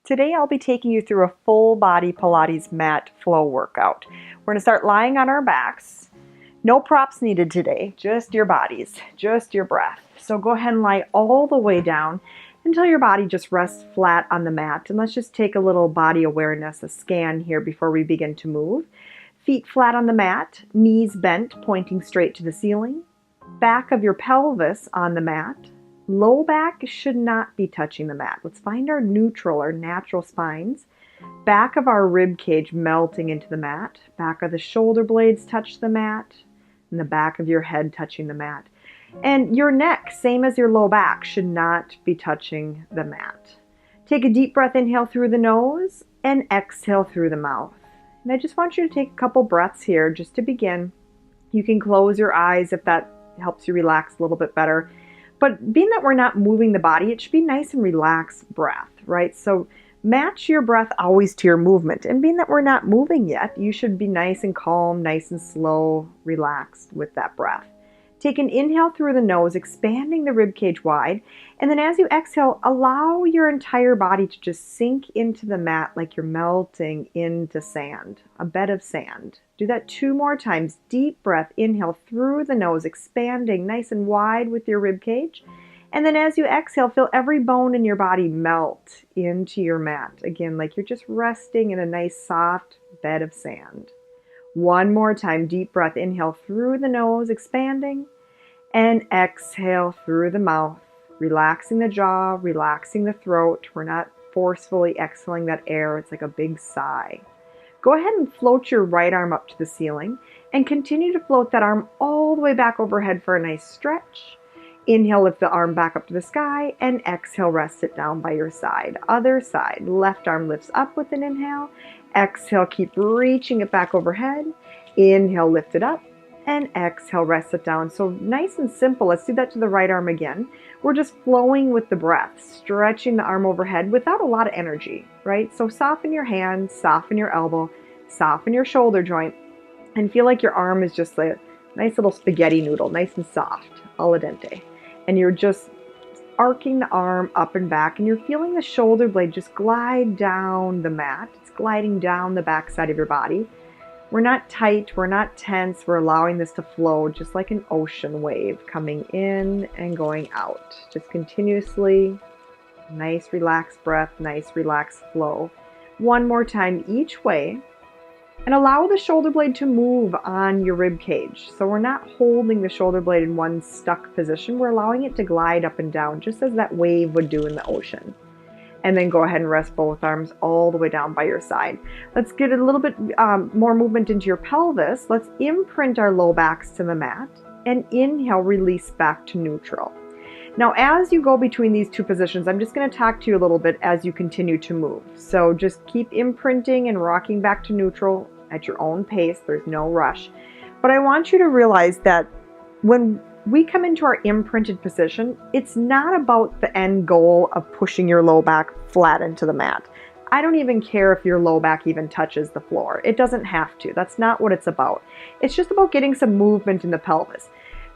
Today I'll be taking you through a full body Pilates mat flow workout. We're going to start lying on our backs. No props needed today, just your bodies, just your breath. So go ahead and lie all the way down until your body just rests flat on the mat. And let's just take a little body awareness, a scan here before we begin to move. Feet flat on the mat, knees bent, pointing straight to the ceiling. Back of your pelvis on the mat. Low back should not be touching the mat. Let's find our neutral or natural spines. Back of our rib cage melting into the mat. Back of the shoulder blades touch the mat. And the back of your head touching the mat. And your neck, same as your low back, should not be touching the mat. Take a deep breath, inhale through the nose and exhale through the mouth. And I just want you to take a couple breaths here just to begin. You can close your eyes if that helps you relax a little bit better. But being that we're not moving the body, it should be nice and relaxed breath, right? So match your breath always to your movement. And being that we're not moving yet, you should be nice and calm, nice and slow, relaxed with that breath. Take an inhale through the nose, expanding the rib cage wide. And then as you exhale, allow your entire body to just sink into the mat like you're melting into sand, a bed of sand. Do that 2 more times. Deep breath, inhale through the nose, expanding nice and wide with your rib cage. And then as you exhale, feel every bone in your body melt into your mat. Again, like you're just resting in a nice soft bed of sand. 1 more time, deep breath, inhale through the nose, expanding, and exhale through the mouth, relaxing the jaw, relaxing the throat. We're not forcefully exhaling that air. It's like a big sigh. Go ahead and float your right arm up to the ceiling and continue to float that arm all the way back overhead for a nice stretch. Inhale, lift the arm back up to the sky, and exhale, rest it down by your side. Other side, left arm lifts up with an inhale. Exhale, keep reaching it back overhead. Inhale, lift it up, and exhale, rest it down. So nice and simple. Let's do that to the right arm again. We're just flowing with the breath, stretching the arm overhead without a lot of energy, right? So soften your hand, soften your elbow, soften your shoulder joint, and feel like your arm is just a nice little spaghetti noodle, nice and soft, al dente. And you're just arcing the arm up and back, and you're feeling the shoulder blade just glide down the mat. It's gliding down the back side of your body. We're not tight, we're not tense, we're allowing this to flow just like an ocean wave coming in and going out. Just continuously, nice relaxed breath, nice relaxed flow. 1 more time each way. And allow the shoulder blade to move on your rib cage. So we're not holding the shoulder blade in one stuck position. We're allowing it to glide up and down, just as that wave would do in the ocean. And then go ahead and rest both arms all the way down by your side. Let's get a little bit more movement into your pelvis. Let's imprint our low backs to the mat. And inhale, release back to neutral. Now, as you go between these 2 positions, I'm just going to talk to you a little bit as you continue to move. So just keep imprinting and rocking back to neutral at your own pace. There's no rush. But I want you to realize that when we come into our imprinted position, it's not about the end goal of pushing your low back flat into the mat. I don't even care if your low back even touches the floor. It doesn't have to. That's not what it's about. It's just about getting some movement in the pelvis.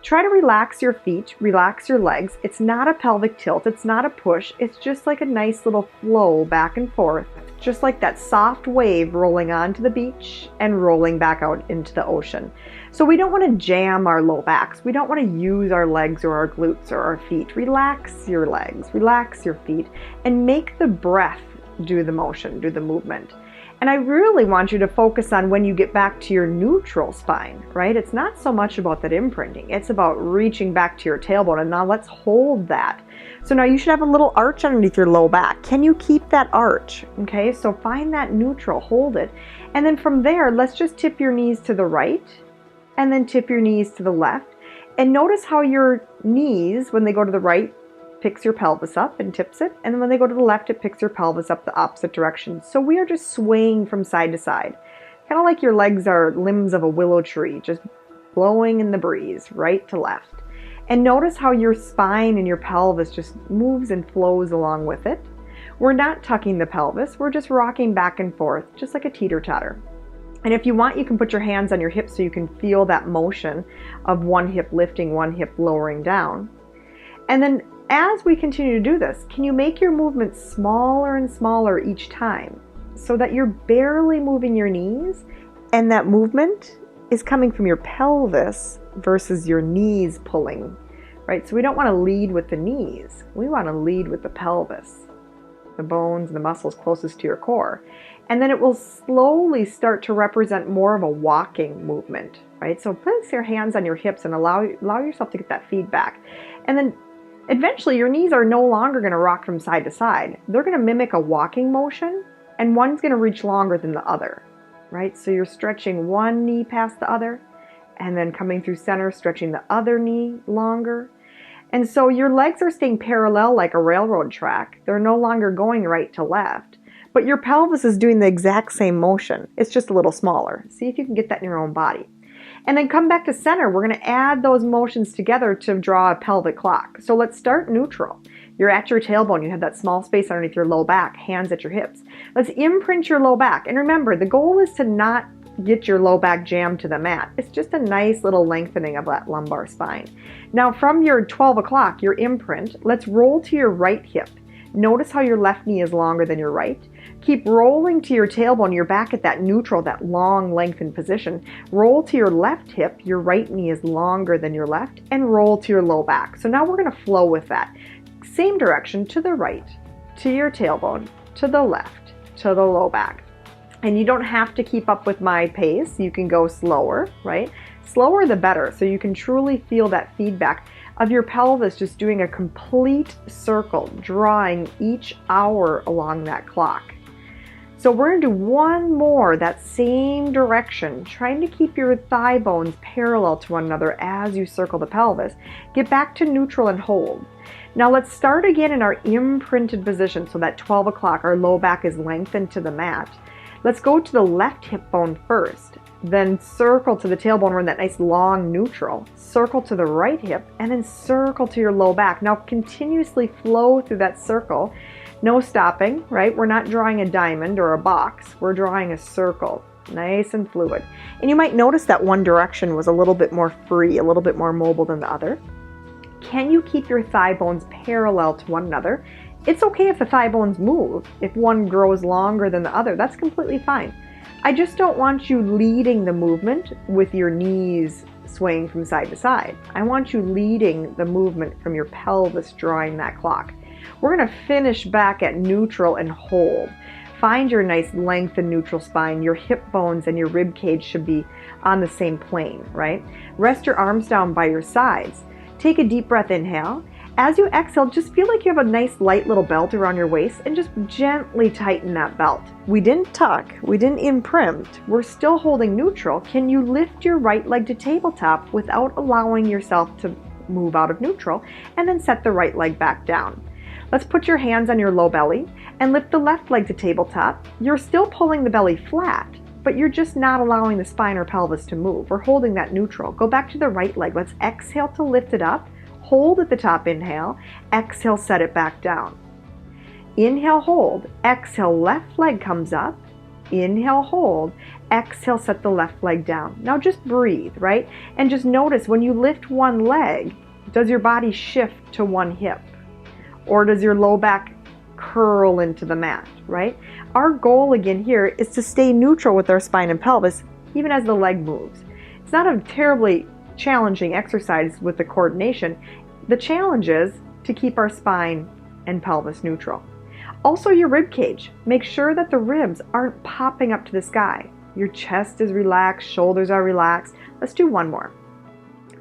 Try to relax your feet, relax your legs. It's not a pelvic tilt, it's not a push. It's just like a nice little flow back and forth, just like that soft wave rolling onto the beach and rolling back out into the ocean. So we don't want to jam our low backs. We don't want to use our legs or our glutes or our feet. Relax your legs, relax your feet, and make the breath do the motion, do the movement. And I really want you to focus on when you get back to your neutral spine, right? It's not so much about that imprinting. It's about reaching back to your tailbone. And now let's hold that. So now you should have a little arch underneath your low back. Can you keep that arch? Okay, so find that neutral, hold it. And then from there, let's just tip your knees to the right and then tip your knees to the left. And notice how your knees, when they go to the right, picks your pelvis up and tips it, and then when they go to the left, it picks your pelvis up the opposite direction. So we are just swaying from side to side, kind of like your legs are limbs of a willow tree, just blowing in the breeze, right to left. And notice how your spine and your pelvis just moves and flows along with it. We're not tucking the pelvis, we're just rocking back and forth, just like a teeter-totter. And if you want, you can put your hands on your hips so you can feel that motion of one hip lifting, one hip lowering down. And then as we continue to do this, can you make your movement smaller and smaller each time so that you're barely moving your knees and that movement is coming from your pelvis versus your knees pulling, right? So we don't want to lead with the knees. We want to lead with the pelvis, the bones and the muscles closest to your core. And then it will slowly start to represent more of a walking movement, right? So place your hands on your hips and allow yourself to get that feedback. And then eventually your knees are no longer going to rock from side to side. They're going to mimic a walking motion, and one's going to reach longer than the other, right? So you're stretching one knee past the other, and then coming through center, stretching the other knee longer. And so your legs are staying parallel like a railroad track. They're no longer going right to left. But your pelvis is doing the exact same motion. It's just a little smaller. See if you can get that in your own body. And then come back to center. We're going to add those motions together to draw a pelvic clock. So let's start neutral. You're at your tailbone. You have that small space underneath your low back, hands at your hips. Let's imprint your low back. And remember, the goal is to not get your low back jammed to the mat. It's just a nice little lengthening of that lumbar spine. Now from your 12 o'clock, your imprint, let's roll to your right hip. Notice how your left knee is longer than your right. Keep rolling to your tailbone. You're back at that neutral, that long lengthened position. Roll to your left hip. Your right knee is longer than your left. And roll to your low back. So now we're going to flow with that. Same direction to the right, to your tailbone, to the left, to the low back. And you don't have to keep up with my pace. You can go slower, right? Slower the better, so you can truly feel that feedback of your pelvis just doing a complete circle, drawing each hour along that clock. So we're going to do one more, that same direction, trying to keep your thigh bones parallel to one another as you circle the pelvis. Get back to neutral and hold. Now let's start again in our imprinted position, so that 12 o'clock, our low back is lengthened to the mat. Let's go to the left hip bone first, then circle to the tailbone. We're in that nice long neutral. Circle to the right hip, and then circle to your low back. Now continuously flow through that circle. No stopping, right? We're not drawing a diamond or a box. We're drawing a circle, nice and fluid. And you might notice that one direction was a little bit more free, a little bit more mobile than the other. Can you keep your thigh bones parallel to one another? It's okay if the thigh bones move. If one grows longer than the other, that's completely fine. I just don't want you leading the movement with your knees swaying from side to side. I want you leading the movement from your pelvis drawing that clock. We're going to finish back at neutral and hold. Find your nice length and neutral spine. Your hip bones and your rib cage should be on the same plane, right? Rest your arms down by your sides. Take a deep breath, inhale. As you exhale, just feel like you have a nice light little belt around your waist and just gently tighten that belt. We didn't tuck, we didn't imprint, we're still holding neutral. Can you lift your right leg to tabletop without allowing yourself to move out of neutral, and then set the right leg back down? Let's put your hands on your low belly and lift the left leg to tabletop. You're still pulling the belly flat, but you're just not allowing the spine or pelvis to move. We're holding that neutral. Go back to the right leg. Let's exhale to lift it up. Hold at the top, inhale. Exhale, set it back down. Inhale, hold. Exhale, left leg comes up. Inhale, hold. Exhale, set the left leg down. Now just breathe, right? And just notice when you lift one leg, does your body shift to one hip? Or does your low back curl into the mat, right? Our goal again here is to stay neutral with our spine and pelvis, even as the leg moves. It's not a terribly challenging exercise with the coordination. The challenge is to keep our spine and pelvis neutral. Also your rib cage. Make sure that the ribs aren't popping up to the sky. Your chest is relaxed, shoulders are relaxed. Let's do one more.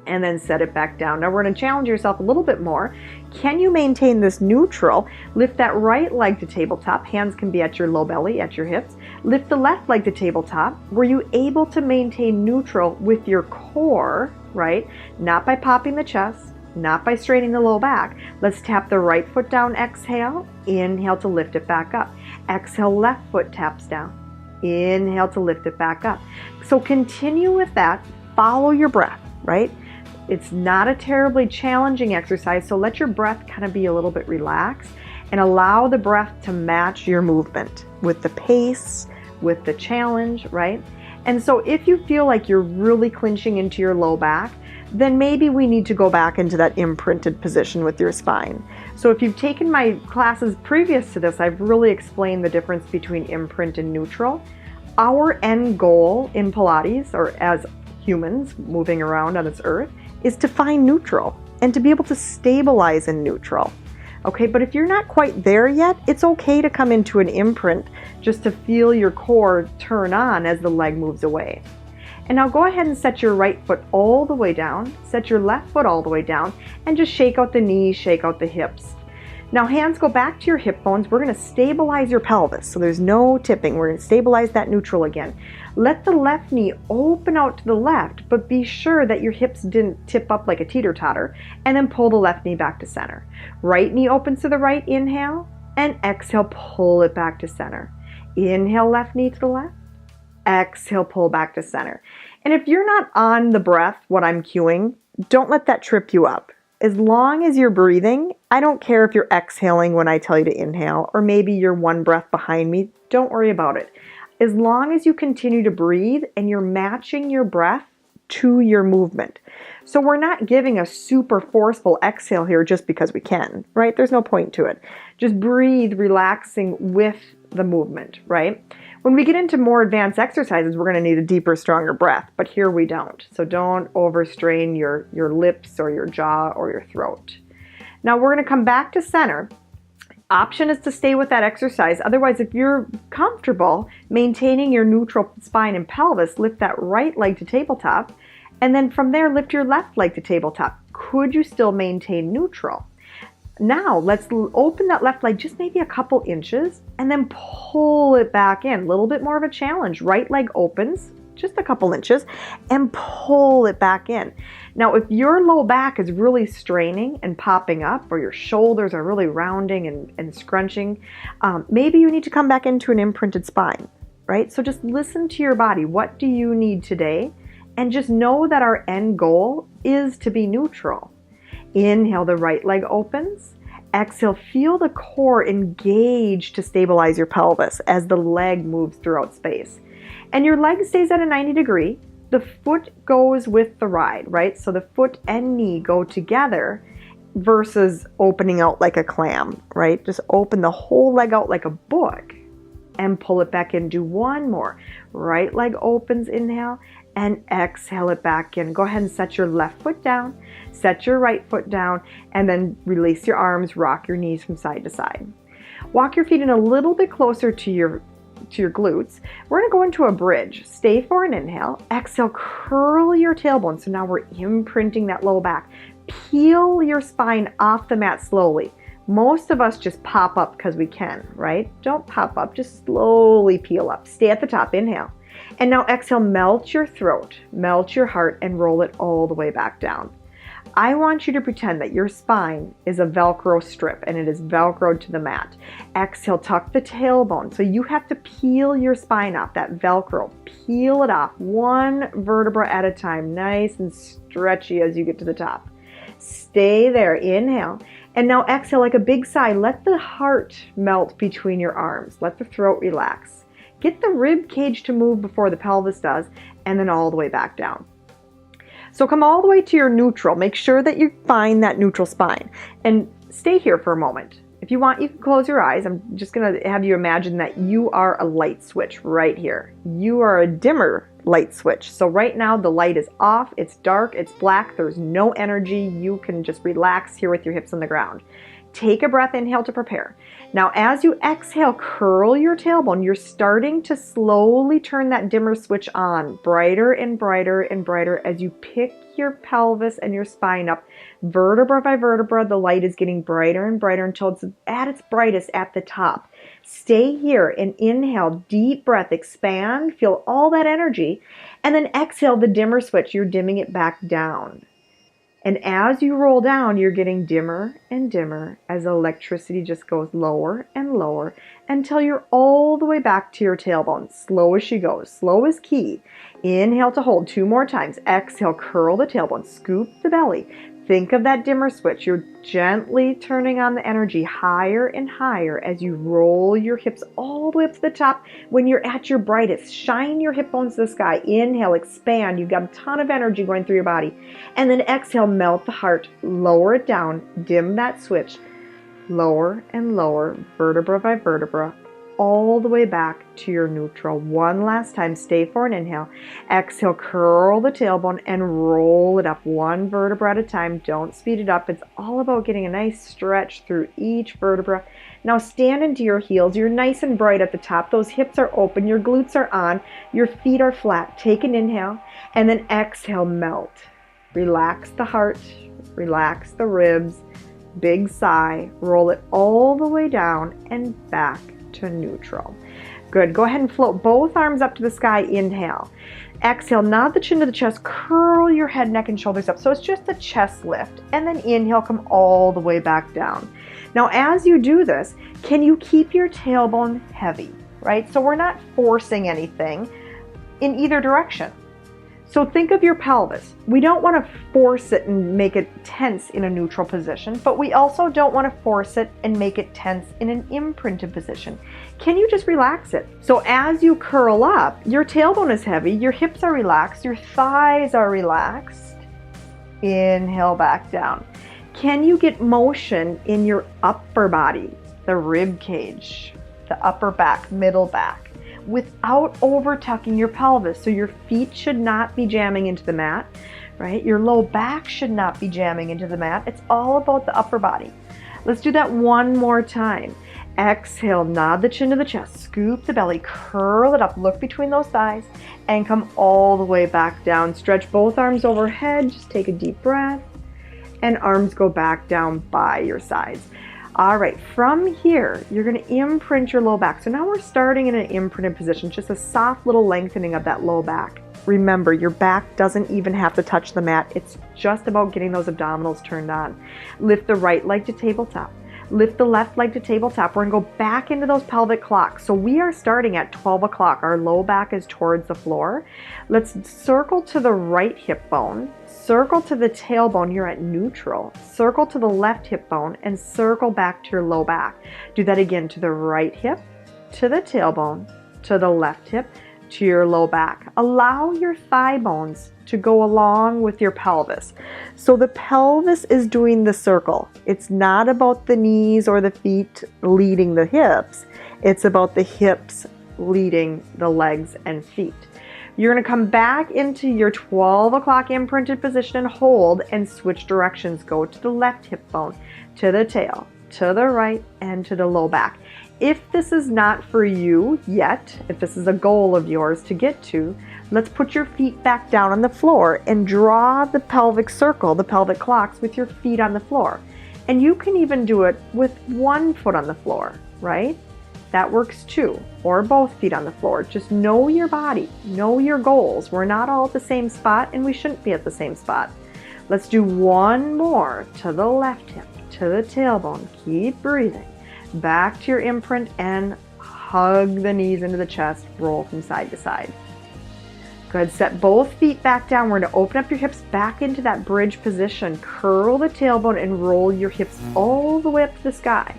And then set it back down. Now we're going to challenge yourself a little bit more. Can you maintain this neutral? Lift that right leg to tabletop. Hands can be at your low belly, at your hips. Lift the left leg to tabletop. Were you able to maintain neutral with your core, right? Not by popping the chest, not by straining the low back. Let's tap the right foot down, exhale. Inhale to lift it back up. Exhale, left foot taps down. Inhale to lift it back up. So continue with that. Follow your breath, right? It's not a terribly challenging exercise, so let your breath kind of be a little bit relaxed and allow the breath to match your movement with the pace, with the challenge, right? And so if you feel like you're really clinching into your low back, then maybe we need to go back into that imprinted position with your spine. So if you've taken my classes previous to this, I've really explained the difference between imprint and neutral. Our end goal in Pilates, or as humans moving around on this earth, is to find neutral and to be able to stabilize in neutral. Okay, but if you're not quite there yet, it's okay to come into an imprint just to feel your core turn on as the leg moves away. And now go ahead and set your right foot all the way down, set your left foot all the way down, and just shake out the knees, shake out the hips. Now hands go back to your hip bones. We're going to stabilize your pelvis, so there's no tipping. We're going to stabilize that neutral again. Let the left knee open out to the left, but be sure that your hips didn't tip up like a teeter-totter, and then pull the left knee back to center. Right knee opens to the right, inhale, and exhale, pull it back to center. Inhale, left knee to the left. Exhale, pull back to center. And if you're not on the breath, what I'm cueing, don't let that trip you up. As long as you're breathing, I don't care if you're exhaling when I tell you to inhale, or maybe you're one breath behind me, don't worry about it. As long as you continue to breathe and you're matching your breath to your movement. So we're not giving a super forceful exhale here just because we can, right? There's no point to it. Just breathe, relaxing with the movement, right? When we get into more advanced exercises, we're going to need a deeper, stronger breath, but here we don't. So don't overstrain your lips or your jaw or your throat. Now we're going to come back to center. Option is to stay with that exercise. Otherwise, if you're comfortable maintaining your neutral spine and pelvis, lift that right leg to tabletop, and then from there, lift your left leg to tabletop. Could you still maintain neutral? Now, let's open that left leg just maybe a couple inches and then pull it back in. A little bit more of a challenge. Right leg opens just a couple inches and pull it back in. Now, if your low back is really straining and popping up, or your shoulders are really rounding and scrunching, maybe you need to come back into an imprinted spine, right? So just listen to your body. What do you need today? And just know that our end goal is to be neutral. Inhale, the right leg opens. Exhale, feel the core engage to stabilize your pelvis as the leg moves throughout space. And your leg stays at a 90 degree. The foot goes with the ride, right? So the foot and knee go together versus opening out like a clam, right? Just open the whole leg out like a book and pull it back in. Do one more. Right leg opens, inhale, and exhale it back in. Go ahead and set your left foot down, set your right foot down, and then release your arms, rock your knees from side to side. Walk your feet in a little bit closer to your glutes. We're going to go into a bridge. Stay for an inhale. Exhale, curl your tailbone. So now we're imprinting that low back. Peel your spine off the mat slowly. Most of us just pop up because we can, right? Don't pop up, just slowly peel up. Stay at the top, inhale. And now exhale, melt your throat, melt your heart, and roll it all the way back down. I want you to pretend that your spine is a Velcro strip and it is Velcroed to the mat. Exhale, tuck the tailbone. So you have to peel your spine off, that Velcro. Peel it off, one vertebra at a time, nice and stretchy as you get to the top. Stay there, inhale. And now exhale like a big sigh. Let the heart melt between your arms. Let the throat relax. Get the rib cage to move before the pelvis does, and then all the way back down. So come all the way to your neutral. Make sure that you find that neutral spine. And stay here for a moment. If you want, you can close your eyes. I'm just going to have you imagine that you are a light switch right here. You are a dimmer light switch. So right now the light is off. It's dark. It's black. There's no energy. You can just relax here with your hips on the ground. Take a breath, inhale to prepare. Now as you exhale, curl your tailbone. You're starting to slowly turn that dimmer switch on, brighter and brighter and brighter as you pick your pelvis and your spine up. Vertebra by vertebra, the light is getting brighter and brighter until it's at its brightest at the top. Stay here and inhale, deep breath, expand, feel all that energy, and then exhale the dimmer switch. You're dimming it back down. And as you roll down, you're getting dimmer and dimmer as electricity just goes lower and lower until you're all the way back to your tailbone. Slow as she goes. Slow is key. Inhale to hold 2 more times. Exhale, curl the tailbone. Scoop the belly. Think of that dimmer switch. You're gently turning on the energy higher and higher as you roll your hips all the way up to the top. When you're at your brightest, shine your hip bones to the sky. Inhale, expand. You've got a ton of energy going through your body. And then exhale, melt the heart. Lower it down. Dim that switch. Lower and lower, vertebra by vertebra, all the way back to your neutral. One last time. Stay for an inhale. Exhale, curl the tailbone and roll it up one vertebra at a time. Don't speed it up. It's all about getting a nice stretch through each vertebra. Now stand into your heels. You're nice and bright at the top. Those hips are open. Your glutes are on. Your feet are flat. Take an inhale and then exhale, melt. Relax the heart. Relax the ribs. Big sigh. Roll it all the way down and back to neutral. Good. Go ahead and float both arms up to the sky. Inhale. Exhale, nod the chin to the chest. Curl your head, neck, and shoulders up. So it's just a chest lift. And then inhale, come all the way back down. Now, as you do this, can you keep your tailbone heavy, right? So we're not forcing anything in either direction. So think of your pelvis. We don't want to force it and make it tense in a neutral position, but we also don't want to force it and make it tense in an imprinted position. Can you just relax it? So as you curl up, your tailbone is heavy, your hips are relaxed, your thighs are relaxed. Inhale back down. Can you get motion in your upper body, the rib cage, the upper back, middle back, without over tucking your pelvis? So your feet should not be jamming into the mat, right? Your low back should not be jamming into the mat. It's all about the upper body. Let's do that one more time. Exhale, nod the chin to the chest, scoop the belly, curl it up, look between those thighs, and come all the way back down. Stretch both arms overhead, just take a deep breath, and arms go back down by your sides. All right, from here, you're going to imprint your low back. So now we're starting in an imprinted position, just a soft little lengthening of that low back. Remember, your back doesn't even have to touch the mat. It's just about getting those abdominals turned on. Lift the right leg to tabletop. Lift the left leg to tabletop. We're going to go back into those pelvic clocks. So we are starting at 12 o'clock. Our low back is towards the floor. Let's circle to the right hip bone. Circle to the tailbone. You're at neutral. Circle to the left hip bone and circle back to your low back. Do that again to the right hip, to the tailbone, to the left hip, to your low back. Allow your thigh bones to go along with your pelvis. So the pelvis is doing the circle. It's not about the knees or the feet leading the hips. It's about the hips leading the legs and feet. You're going to come back into your 12 o'clock imprinted position and hold and switch directions. Go to the left hip bone, to the tail, to the right, and to the low back. If this is not for you yet, if this is a goal of yours to get to, let's put your feet back down on the floor and draw the pelvic circle, the pelvic clocks, with your feet on the floor. And you can even do it with one foot on the floor, right? That works too, or both feet on the floor. Just know your body, know your goals. We're not all at the same spot, and we shouldn't be at the same spot. Let's do one more to the left hip, to the tailbone. Keep breathing. Back to your imprint and hug the knees into the chest. Roll from side to side. Good. Set both feet back down. We're going to open up your hips back into that bridge position. Curl the tailbone and roll your hips all the way up to the sky.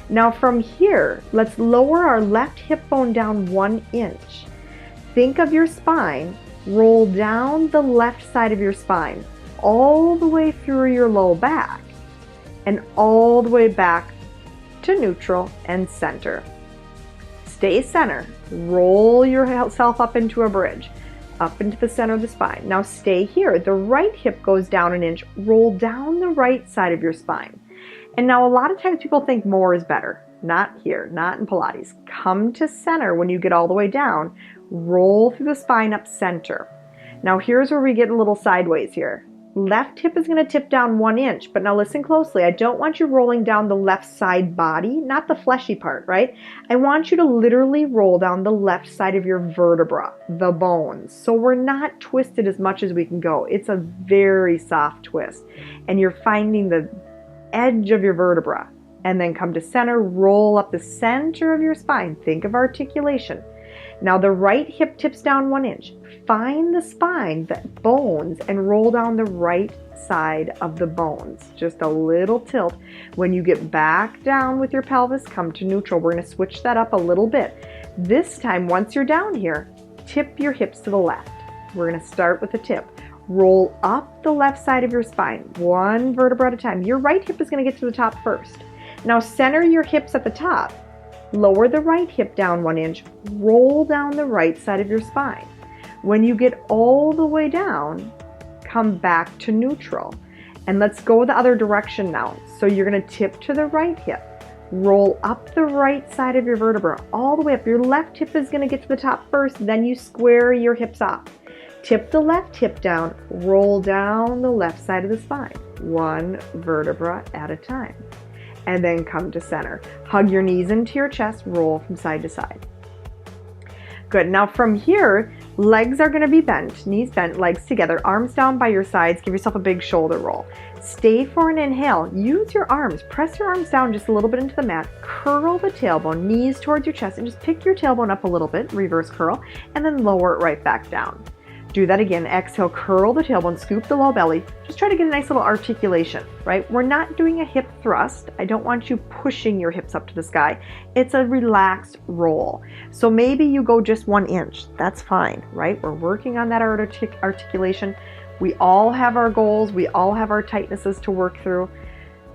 Now from here, let's lower our left hip bone down 1 inch. Think of your spine. Roll down the left side of your spine all the way through your low back and all the way back to neutral and center. Stay center. Roll yourself up into a bridge, up into the center of the spine. Now stay here. The right hip goes down 1 inch. Roll down the right side of your spine. And now a lot of times people think more is better. Not here, not in Pilates. Come to center when you get all the way down. Roll through the spine up center. Now here's where we get a little sideways here. Left hip is going to tip down 1 inch, but now listen closely. I don't want you rolling down the left side body, not the fleshy part, right? I want you to literally roll down the left side of your vertebra, the bones. So we're not twisted as much as we can go. It's a very soft twist. And you're finding the edge of your vertebra. And then come to center, roll up the center of your spine. Think of articulation. Now the right hip tips down 1 inch. Find the spine, the bones, and roll down the right side of the bones. Just a little tilt. When you get back down with your pelvis, come to neutral. We're going to switch that up a little bit. This time, once you're down here, tip your hips to the left. We're going to start with a tip. Roll up the left side of your spine, 1 vertebra at a time. Your right hip is going to get to the top first. Now center your hips at the top. Lower the right hip down 1 inch. Roll down the right side of your spine. When you get all the way down, come back to neutral. And let's go the other direction now. So you're going to tip to the right hip. Roll up the right side of your vertebra all the way up. Your left hip is going to get to the top first, then you square your hips off. Tip the left hip down, roll down the left side of the spine, 1 vertebra at a time. And then come to center. Hug your knees into your chest, roll from side to side. Good. Now from here, legs are going to be bent, knees bent, legs together, arms down by your sides. Give yourself a big shoulder roll. Stay for an inhale. Use your arms. Press your arms down just a little bit into the mat. Curl the tailbone, knees towards your chest, and just pick your tailbone up a little bit, reverse curl, and then lower it right back down. Do that again. Exhale, curl the tailbone, scoop the low belly. Just try to get a nice little articulation, right? We're not doing a hip thrust. I don't want you pushing your hips up to the sky. It's a relaxed roll. So maybe you go just 1 inch. That's fine, right? We're working on that articulation. We all have our goals. We all have our tightnesses to work through.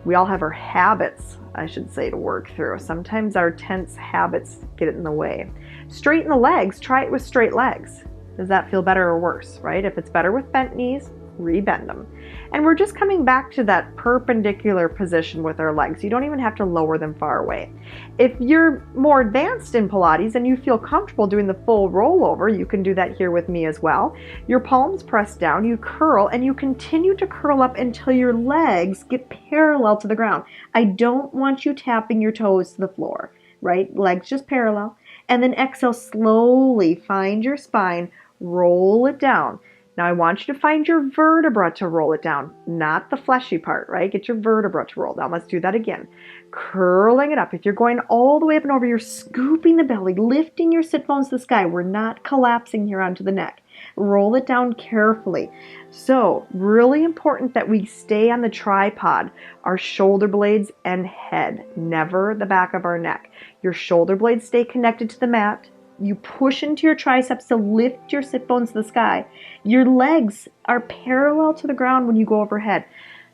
We all have our habits, I should say, to work through. Sometimes our tense habits get in the way. Straighten the legs. Try it with straight legs. Does that feel better or worse, right? If it's better with bent knees, rebend them. And we're just coming back to that perpendicular position with our legs. You don't even have to lower them far away. If you're more advanced in Pilates and you feel comfortable doing the full rollover, you can do that here with me as well. Your palms press down, you curl, and you continue to curl up until your legs get parallel to the ground. I don't want you tapping your toes to the floor, right? Legs just parallel. And then exhale, slowly find your spine, roll it down. Now I want you to find your vertebra to roll it down, not the fleshy part, right? Get your vertebra to roll down. Let's do that again. Curling it up. If you're going all the way up and over, you're scooping the belly, lifting your sit bones to the sky. We're not collapsing here onto the neck. Roll it down carefully. So really important that we stay on the tripod, our shoulder blades and head, never the back of our neck. Your shoulder blades stay connected to the mat. You push into your triceps to lift your sit bones to the sky. Your legs are parallel to the ground when you go overhead.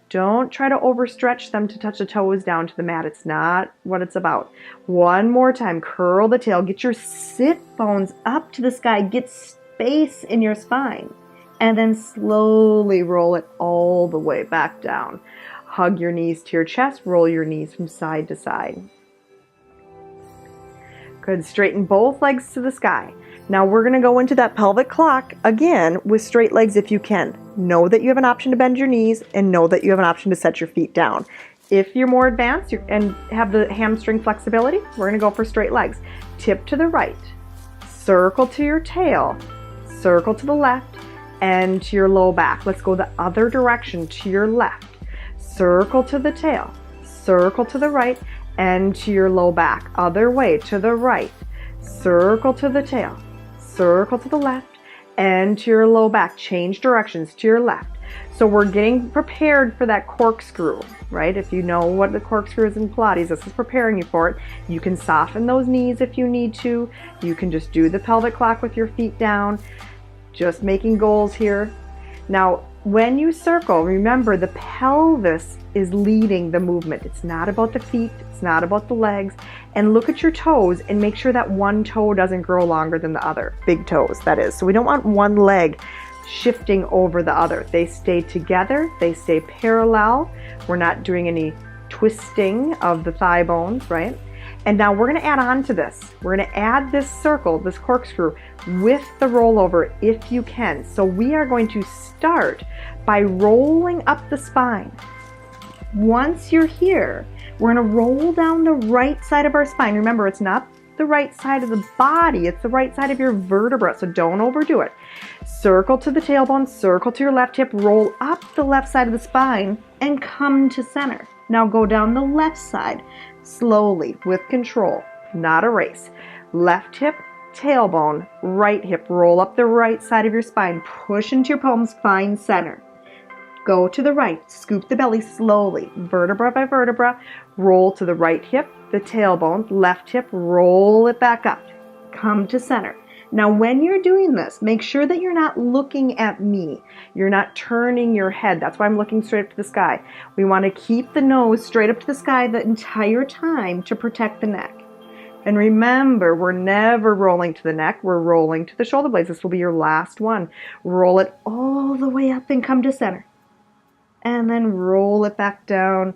Don't try to overstretch them to touch the toes down to the mat. It's not what it's about. One more time. Curl the tail. Get your sit bones up to the sky. Get space in your spine. And then slowly roll it all the way back down. Hug your knees to your chest. Roll your knees from side to side. Good. Straighten both legs to the sky. Now we're going to go into that pelvic clock again with straight legs if you can. Know that you have an option to bend your knees and know that you have an option to set your feet down. If you're more advanced and have the hamstring flexibility, we're going to go for straight legs. Tip to the right, circle to your tail, circle to the left, and to your low back. Let's go the other direction to your left. Circle to the tail, circle to the right, and to your low back. Other way to the right. Circle to the tail. Circle to the left and to your low back. Change directions to your left. So we're getting prepared for that corkscrew, right? If you know what the corkscrew is in Pilates, this is preparing you for it. You can soften those knees if you need to. You can just do the pelvic clock with your feet down. Just making goals here. Now, when you circle, remember the pelvis is leading the movement. It's not about the feet. It's not about the legs. And look at your toes and make sure that one toe doesn't grow longer than the other. Big toes, that is. So we don't want one leg shifting over the other. They stay together. They stay parallel. We're not doing any twisting of the thigh bones, right? And now we're going to add on to this. We're going to add this circle, this corkscrew, with the rollover if you can. So we are going to start by rolling up the spine. Once you're here, we're going to roll down the right side of our spine. Remember, it's not the right side of the body, it's the right side of your vertebra, so don't overdo it. Circle to the tailbone, circle to your left hip, roll up the left side of the spine, and come to center. Now go down the left side, slowly, with control, not a race. Left hip tailbone, right hip. Roll up the right side of your spine. Push into your palms, find center. Go to the right, scoop the belly slowly, vertebra by vertebra. Roll to the right hip, the tailbone, left hip, roll it back up. Come to center. Now when you're doing this, make sure that you're not looking at me. You're not turning your head. That's why I'm looking straight up to the sky. We want to keep the nose straight up to the sky the entire time to protect the neck. And remember, we're never rolling to the neck. We're rolling to the shoulder blades. This will be your last one. Roll it all the way up and come to center. And then roll it back down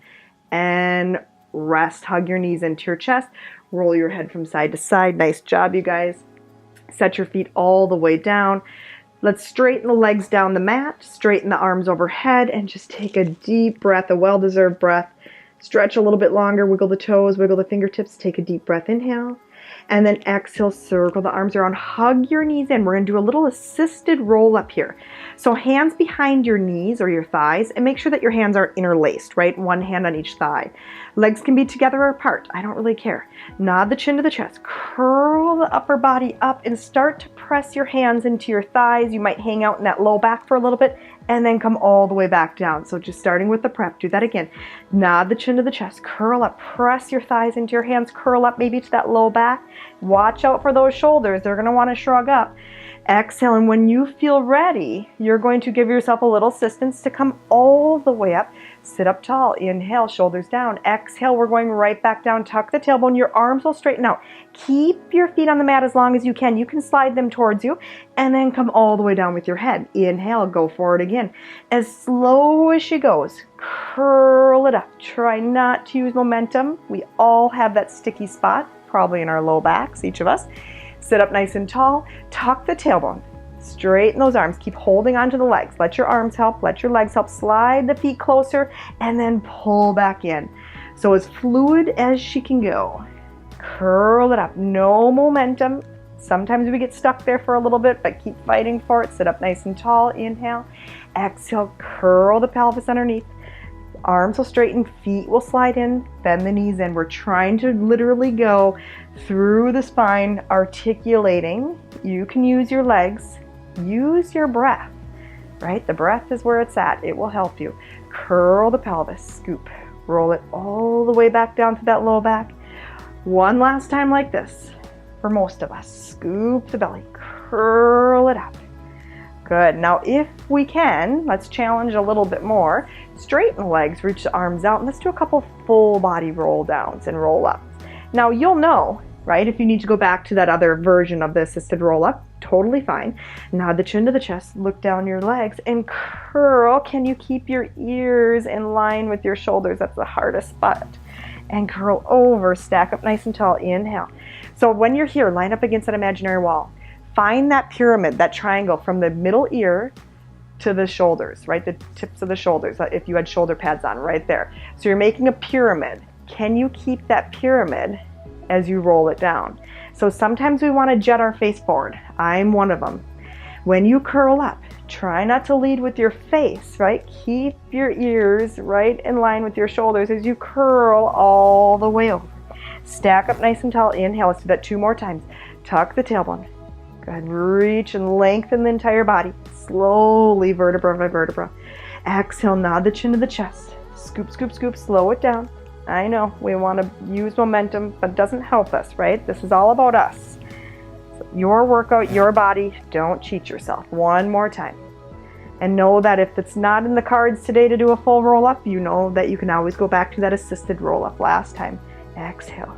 and rest. Hug your knees into your chest. Roll your head from side to side. Nice job, you guys. Set your feet all the way down. Let's straighten the legs down the mat. Straighten the arms overhead and just take a deep breath, a well-deserved breath. Stretch a little bit longer. Wiggle the toes, wiggle the fingertips. Take a deep breath. Inhale. And then exhale, circle the arms around, hug your knees in. We're going to do a little assisted roll up here. So hands behind your knees or your thighs, and make sure that your hands are interlaced, right? One hand on each thigh. Legs can be together or apart. I don't really care. Nod the chin to the chest. Curl the upper body up and start to press your hands into your thighs. You might hang out in that low back for a little bit and then come all the way back down. So just starting with the prep, do that again. Nod the chin to the chest, curl up, press your thighs into your hands, curl up maybe to that low back. Watch out for those shoulders. They're gonna wanna shrug up. Exhale, and when you feel ready, you're going to give yourself a little assistance to come all the way up. Sit up tall. Inhale, shoulders down. Exhale, we're going right back down. Tuck the tailbone. Your arms will straighten out. Keep your feet on the mat as long as you can. You can slide them towards you and then come all the way down with your head. Inhale, go forward again. As slow as she goes, curl it up. Try not to use momentum. We all have that sticky spot, probably in our low backs, each of us. Sit up nice and tall. Tuck the tailbone. Straighten those arms. Keep holding onto the legs. Let your arms help. Let your legs help. Slide the feet closer and then pull back in. So as fluid as she can go. Curl it up. No momentum. Sometimes we get stuck there for a little bit, but keep fighting for it. Sit up nice and tall. Inhale. Exhale. Curl the pelvis underneath. Arms will straighten, feet will slide in, bend the knees in. We're trying to literally go through the spine, articulating. You can use your legs, use your breath, right? The breath is where it's at. It will help you. Curl the pelvis, scoop, roll it all the way back down to that low back. One last time like this for most of us. Scoop the belly, curl it up. Good. Now, if we can, let's challenge a little bit more. Straighten the legs, reach the arms out, and let's do a couple full body roll downs and roll ups. Now, you'll know, right, if you need to go back to that other version of the assisted roll up, totally fine. Nod the chin to the chest, look down your legs, and curl. Can you keep your ears in line with your shoulders? That's the hardest spot. And curl over, stack up nice and tall. Inhale. So when you're here, line up against that imaginary wall. Find that pyramid, that triangle from the middle ear to the shoulders, right? The tips of the shoulders, if you had shoulder pads on, right there. So you're making a pyramid. Can you keep that pyramid as you roll it down? So sometimes we want to jet our face forward. I'm one of them. When you curl up, try not to lead with your face, right? Keep your ears right in line with your shoulders as you curl all the way over. Stack up nice and tall. Inhale. Let's do that 2 more times. Tuck the tailbone. Go ahead and reach and lengthen the entire body. Slowly, vertebra by vertebra. Exhale, nod the chin to the chest. Scoop, scoop, scoop, slow it down. I know we want to use momentum, but it doesn't help us, right? This is all about us. So your workout, your body, don't cheat yourself. 1 more time. And know that if it's not in the cards today to do a full roll up, you know that you can always go back to that assisted roll up last time. Exhale.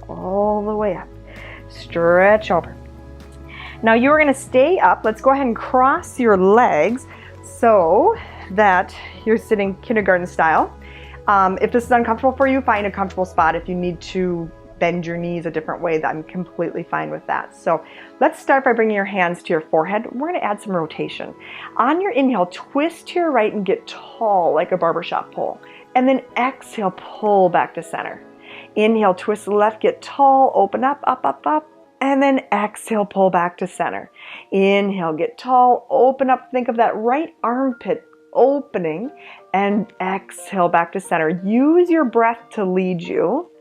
All the way up. Stretch over. Now you're going to stay up. Let's go ahead and cross your legs so that you're sitting kindergarten style. If this is uncomfortable for you, find a comfortable spot. If you need to bend your knees a different way, I'm completely fine with that. So let's start by bringing your hands to your forehead. We're going to add some rotation. On your inhale, twist to your right and get tall like a barbershop pole. And then exhale, pull back to center. Inhale, twist to the left, get tall, open up, up, up, up. And then exhale, pull back to center. Inhale, get tall, open up. Think of that right armpit opening. And exhale back to center. Use your breath to lead you.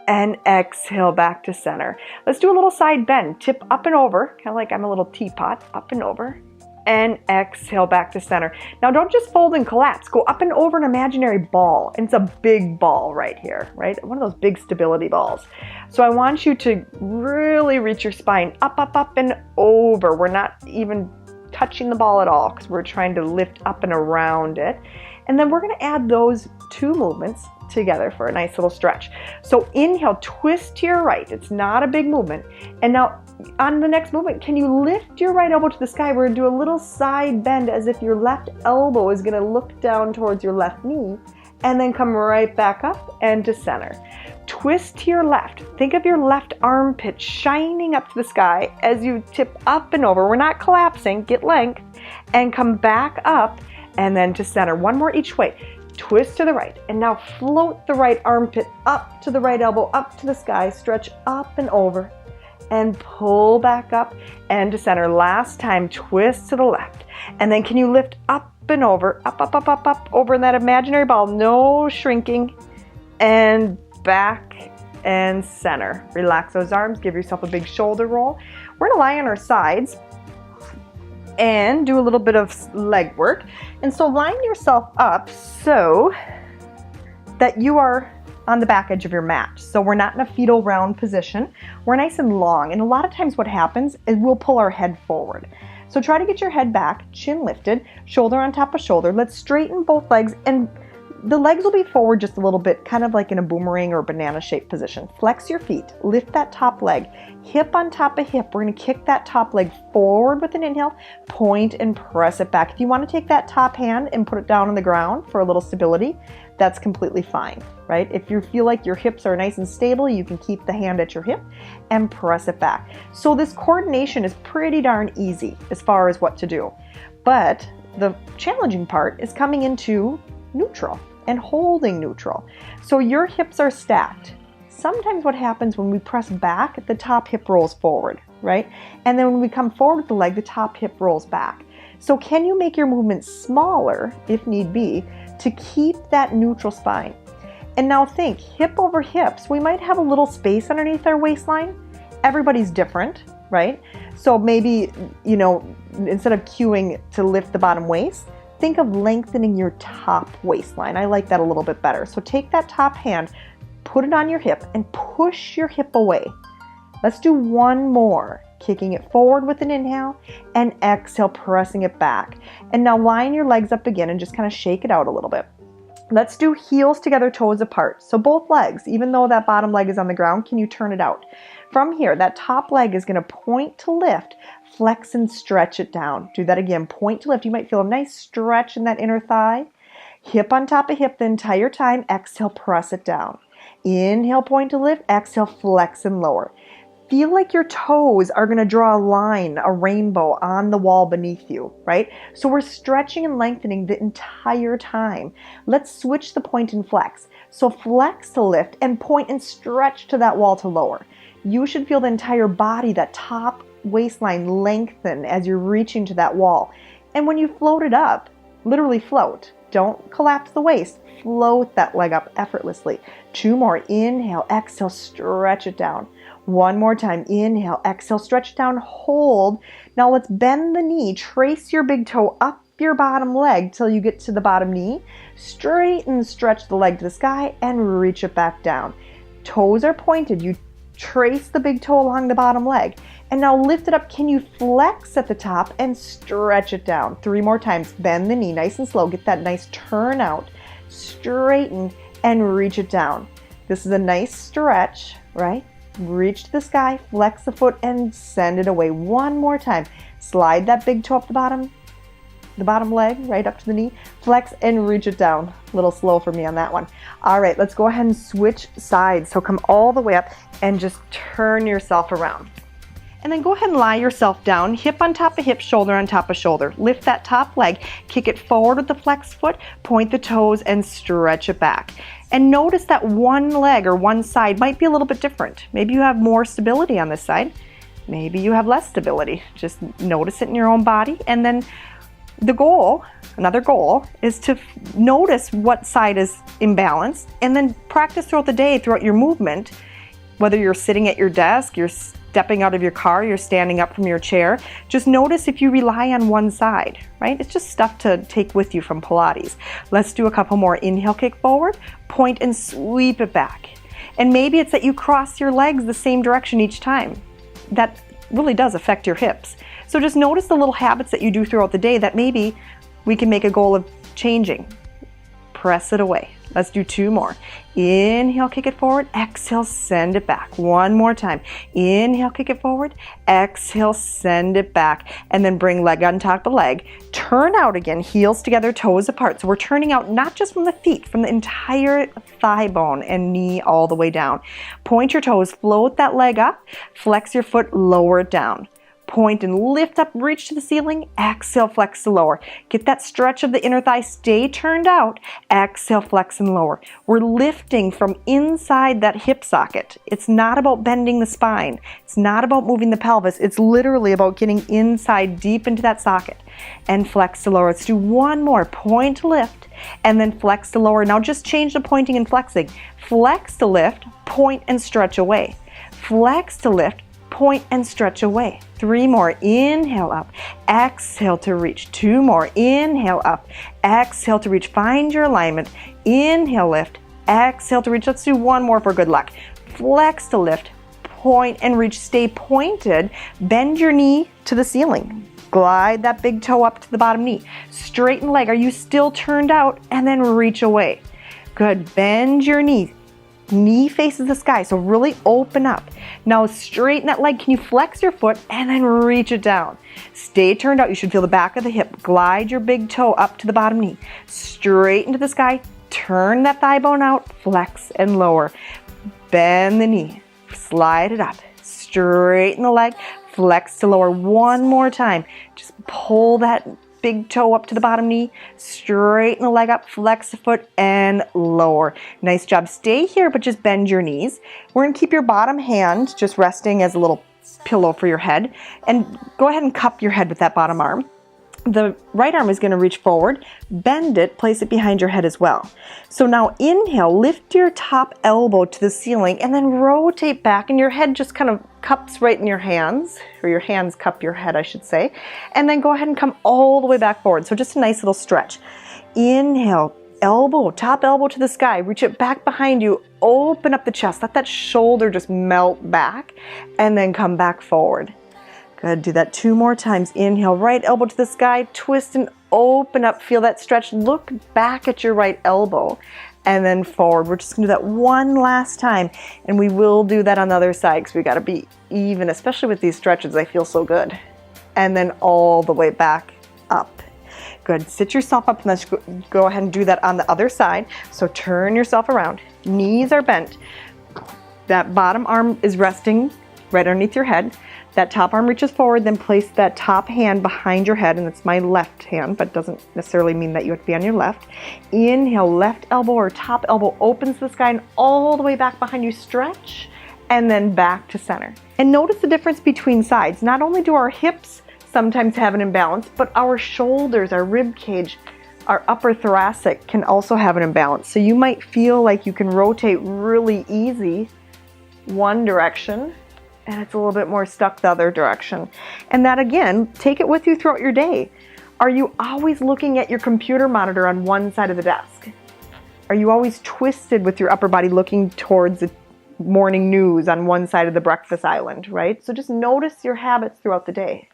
and exhale back to center. Let's do a little side bend. Tip up and over, kind of like I'm a little teapot, up and over, and exhale back to center. Now don't just fold and collapse. Go up and over an imaginary ball. And it's a big ball right here, right? One of those big stability balls. So I want you to really reach your spine up, up, up, and over. We're not even touching the ball at all because we're trying to lift up and around it. And then we're going to add those two movements together for a nice little stretch. So inhale, twist to your right. It's not a big movement. And now on the next movement, can you lift your right elbow to the sky? We're going to do a little side bend as if your left elbow is going to look down towards your left knee and then come right back up and to center. Twist to your left. Think of your left armpit shining up to the sky as you tip up and over. We're not collapsing. Get length and come back up and then to center. One more each way. Twist to the right, and now float the right armpit up to the right elbow, up to the sky, stretch up and over, and pull back up and to center. Last time, twist to the left, and then can you lift up and over, up, up, up, up, up, over in that imaginary ball, no shrinking, and back and center. Relax those arms, give yourself a big shoulder roll. We're gonna lie on our sides and do a little bit of leg work. And so line yourself up so that you are on the back edge of your mat. So we're not in a fetal round position. We're nice and long. And a lot of times what happens is we'll pull our head forward. So try to get your head back, chin lifted, shoulder on top of shoulder. Let's straighten both legs, and the legs will be forward just a little bit, kind of like in a boomerang or banana shaped position. Flex your feet, lift that top leg, hip on top of hip. We're going to kick that top leg forward with an inhale, point and press it back. If you want to take that top hand and put it down on the ground for a little stability, that's completely fine, right? If you feel like your hips are nice and stable, you can keep the hand at your hip and press it back. So this coordination is pretty darn easy as far as what to do. But the challenging part is coming into neutral and holding neutral. So your hips are stacked. Sometimes what happens when we press back, the top hip rolls forward, right? And then when we come forward with the leg, the top hip rolls back. So can you make your movement smaller, if need be, to keep that neutral spine? And now think, hip over hips, we might have a little space underneath our waistline. Everybody's different, right? So maybe, instead of cueing to lift the bottom waist, think of lengthening your top waistline. I like that a little bit better. So take that top hand, put it on your hip, and push your hip away. Let's do one more. Kicking it forward with an inhale, and exhale, pressing it back. And now line your legs up again and just kind of shake it out a little bit. Let's do heels together, toes apart. So both legs, even though that bottom leg is on the ground, can you turn it out? From here, that top leg is going to point to lift. Flex and stretch it down. Do that again. Point to lift. You might feel a nice stretch in that inner thigh. Hip on top of hip the entire time. Exhale, press it down. Inhale, point to lift. Exhale, flex and lower. Feel like your toes are going to draw a line, a rainbow on the wall beneath you, right? So we're stretching and lengthening the entire time. Let's switch the point and flex. So flex to lift and point and stretch to that wall to lower. You should feel the entire body, that top waistline lengthen as you're reaching to that wall. And when you float it up, literally float. Don't collapse the waist. Float that leg up effortlessly. Two more. Inhale, exhale, stretch it down. One more time. Inhale, exhale, stretch it down, hold. Now let's bend the knee. Trace your big toe up your bottom leg till you get to the bottom knee. Straighten, stretch the leg to the sky and reach it back down. Toes are pointed. You trace the big toe along the bottom leg. And now lift it up. Can you flex at the top and stretch it down? Three more times. Bend the knee nice and slow. Get that nice turn out. Straighten and reach it down. This is a nice stretch, right? Reach to the sky, flex the foot and send it away. One more time. Slide that big toe up the bottom leg, right up to the knee. Flex and reach it down. A little slow for me on that one. All right, let's go ahead and switch sides. So come all the way up and just turn yourself around. And then go ahead and lie yourself down, hip on top of hip, shoulder on top of shoulder. Lift that top leg, kick it forward with the flexed foot, point the toes and stretch it back. And notice that one leg or one side might be a little bit different. Maybe you have more stability on this side. Maybe you have less stability. Just notice it in your own body. And then the goal, another goal, is to notice what side is imbalanced and then practice throughout the day, throughout your movement, Whether you're sitting at your desk, you're stepping out of your car, you're standing up from your chair, just notice if you rely on one side, right? It's just stuff to take with you from Pilates. Let's do a couple more. Inhale, kick forward, point and sweep it back. And maybe it's that you cross your legs the same direction each time. That really does affect your hips. So just notice the little habits that you do throughout the day that maybe we can make a goal of changing. Press it away. Let's do 2 more. Inhale, kick it forward. Exhale, send it back. 1 more time. Inhale, kick it forward. Exhale, send it back. And then bring leg on top of leg. Turn out again, heels together, toes apart. So we're turning out not just from the feet, from the entire thigh bone and knee all the way down. Point your toes, float that leg up. Flex your foot, lower it down. Point and lift up, reach to the ceiling. Exhale, flex to lower. Get that stretch of the inner thigh, stay turned out. Exhale, flex and lower. We're lifting from inside that hip socket. It's not about bending the spine. It's not about moving the pelvis. It's literally about getting inside deep into that socket. And flex to lower. Let's do 1 more. Point to lift and then flex to lower. Now just change the pointing and flexing. Flex to lift, point and stretch away. Flex to lift, point and stretch away. 3 more. Inhale up. Exhale to reach. 2 more. Inhale up. Exhale to reach. Find your alignment. Inhale, lift. Exhale to reach. Let's do 1 more for good luck. Flex to lift. Point and reach. Stay pointed. Bend your knee to the ceiling. Glide that big toe up to the bottom knee. Straighten leg. Are you still turned out? And then reach away. Good. Bend your knee. Knee faces the sky, so really open up. Now straighten that leg. Can you flex your foot and then reach it down? Stay turned out. You should feel the back of the hip. Glide your big toe up to the bottom knee. Straighten to the sky. Turn that thigh bone out. Flex and lower. Bend the knee. Slide it up. Straighten the leg. Flex to lower. 1 more time. Just pull that big toe up to the bottom knee, straighten the leg up, flex the foot, and lower. Nice job. Stay here, but just bend your knees. We're gonna keep your bottom hand just resting as a little pillow for your head, and go ahead and cup your head with that bottom arm. The right arm is going to reach forward, bend it, place it behind your head as well. So now inhale, lift your top elbow to the ceiling and then rotate back, and your head just kind of cups right in your hands, or your hands cup your head, I should say. And then go ahead and come all the way back forward. So just a nice little stretch. Inhale, elbow, top elbow to the sky, reach it back behind you, open up the chest, let that shoulder just melt back, and then come back forward. Good, do that 2 more times. Inhale, right elbow to the sky, twist and open up, feel that stretch, look back at your right elbow, and then forward. We're just gonna do that 1 last time, and we will do that on the other side because we gotta be even, especially with these stretches, they feel so good. And then all the way back up. Good, sit yourself up and let's go ahead and do that on the other side. So turn yourself around, knees are bent, that bottom arm is resting right underneath your head. That top arm reaches forward, then place that top hand behind your head, and it's my left hand, but doesn't necessarily mean that you have to be on your left. Inhale, left elbow or top elbow opens the sky and all the way back behind you, stretch, and then back to center. And notice the difference between sides. Not only do our hips sometimes have an imbalance, but our shoulders, our rib cage, our upper thoracic can also have an imbalance. So you might feel like you can rotate really easy one direction, and it's a little bit more stuck the other direction. And that again, take it with you throughout your day. Are you always looking at your computer monitor on one side of the desk? Are you always twisted with your upper body looking towards the morning news on one side of the breakfast island, right? So just notice your habits throughout the day.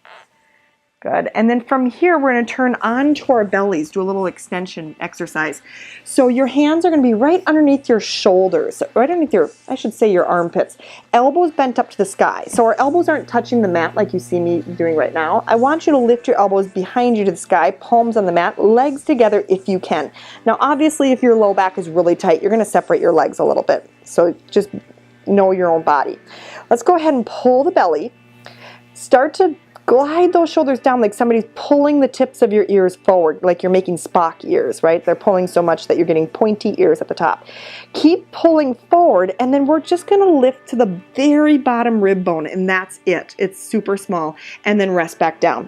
Good. And then from here, we're going to turn onto our bellies, do a little extension exercise. So your hands are going to be right underneath your shoulders, right underneath your, I should say your armpits. Elbows bent up to the sky. So our elbows aren't touching the mat like you see me doing right now. I want you to lift your elbows behind you to the sky, palms on the mat, legs together if you can. Now, obviously, if your low back is really tight, you're going to separate your legs a little bit. So just know your own body. Let's go ahead and pull the belly. Start to glide those shoulders down like somebody's pulling the tips of your ears forward, like you're making Spock ears, right? They're pulling so much that you're getting pointy ears at the top. Keep pulling forward, and then we're just going to lift to the very bottom rib bone, and that's it. It's super small, and then rest back down.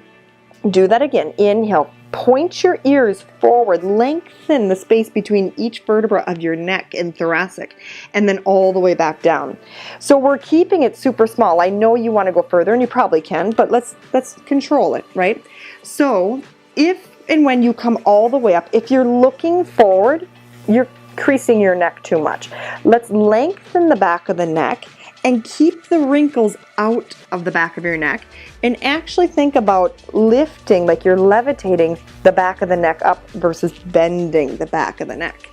Do that again. Inhale, Point your ears forward, lengthen the space between each vertebra of your neck and thoracic, and then all the way back down. So we're keeping it super small. I know you want to go further, and you probably can, but let's control it, right? So if and when you come all the way up, if you're looking forward, you're creasing your neck too much. Let's lengthen the back of the neck and keep the wrinkles out of the back of your neck, and actually think about lifting, like you're levitating the back of the neck up versus bending the back of the neck.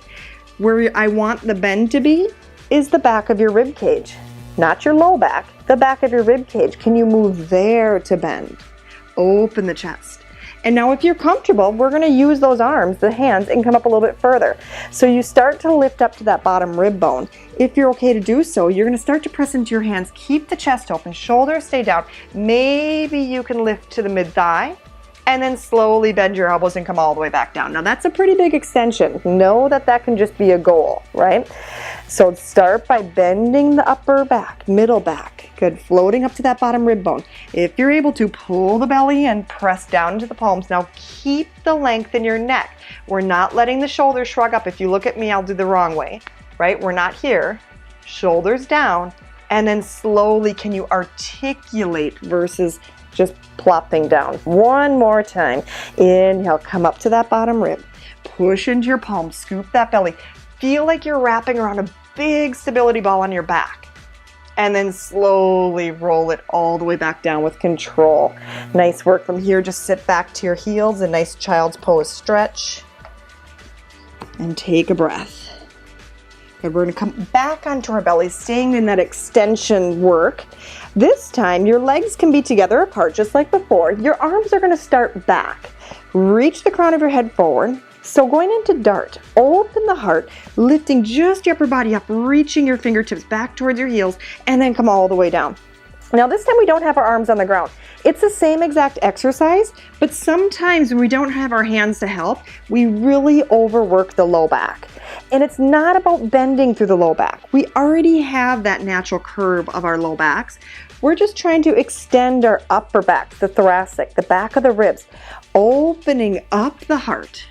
Where I want the bend to be is the back of your rib cage, not your low back, the back of your rib cage. Can you move there to bend? Open the chest. And now if you're comfortable, we're going to use those arms, the hands, and come up a little bit further. So you start to lift up to that bottom rib bone. If you're okay to do so, you're going to start to press into your hands. Keep the chest open, shoulders stay down. Maybe you can lift to the mid-thigh, and then slowly bend your elbows and come all the way back down. Now that's a pretty big extension. Know that that can just be a goal, right? So start by bending the upper back, middle back. Good, floating up to that bottom rib bone. If you're able to, pull the belly in, press down into the palms. Now keep the length in your neck. We're not letting the shoulders shrug up. If you look at me, I'll do the wrong way, right? We're not here. Shoulders down, and then slowly can you articulate versus just plopping down. One more time. Inhale, come up to that bottom rib. Push into your palms, scoop that belly. Feel like you're wrapping around a big stability ball on your back. And then slowly roll it all the way back down with control. Nice work from here. Just sit back to your heels, a nice child's pose stretch. And take a breath. Good, we're gonna come back onto our bellies, staying in that extension work. This time, your legs can be together apart, just like before. Your arms are gonna start back. Reach the crown of your head forward. So going into dart, open the heart, lifting just your upper body up, reaching your fingertips back towards your heels, and then come all the way down. Now this time we don't have our arms on the ground. It's the same exact exercise, but sometimes when we don't have our hands to help, we really overwork the low back. And it's not about bending through the low back. We already have that natural curve of our low backs. We're just trying to extend our upper back, the thoracic, the back of the ribs, opening up the heart.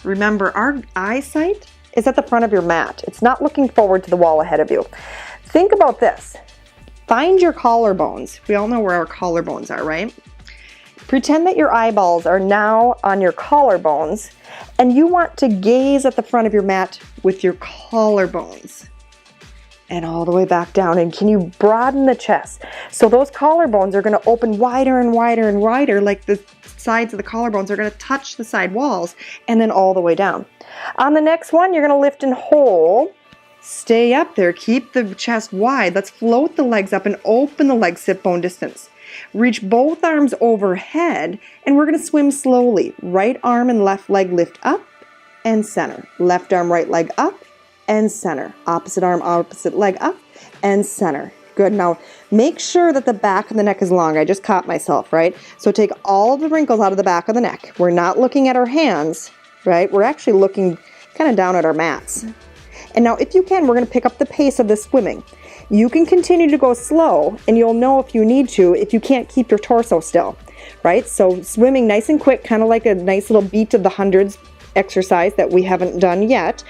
Remember, our eyesight is at the front of your mat. It's not looking forward to the wall ahead of you. Think about this. Find your collarbones. We all know where our collarbones are, right? Pretend that your eyeballs are now on your collarbones, and you want to gaze at the front of your mat with your collarbones. And all the way back down. And can you broaden the chest? So those collarbones are going to open wider and wider and wider, like the sides of the collarbones are going to touch the side walls, and then all the way down. On the next one, you're going to lift and hold. Stay up there. Keep the chest wide. Let's float the legs up and open the legs hip bone distance. Reach both arms overhead, and we're going to swim slowly. Right arm and left leg lift up and center. Left arm, right leg up and center. Opposite arm, opposite leg up and center. Good. Now make sure that the back of the neck is long. I just caught myself, right? So take all the wrinkles out of the back of the neck. We're not looking at our hands, right? We're actually looking kind of down at our mats. And now if you can, we're going to pick up the pace of the swimming. You can continue to go slow, and you'll know if you need to if you can't keep your torso still, right? So swimming nice and quick, kind of like a nice little beat of the hundreds exercise that we haven't done yet.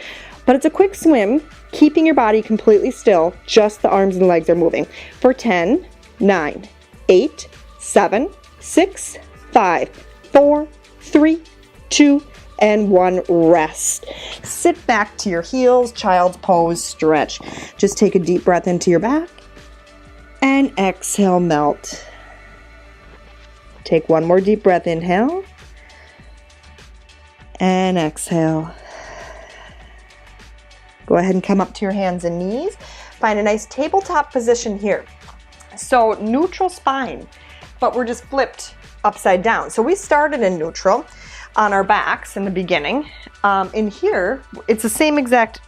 But it's a quick swim, keeping your body completely still, just the arms and legs are moving. For 10, 9, 8, 7, 6, 5, 4, 3, 2, and 1, rest. Sit back to your heels, child's pose, stretch. Just take a deep breath into your back, and exhale, melt. Take one more deep breath, inhale, and exhale. Go ahead and come up to your hands and knees. Find a nice tabletop position here. So neutral spine, but we're just flipped upside down. So we started in neutral on our backs in the beginning. In here, it's the same exact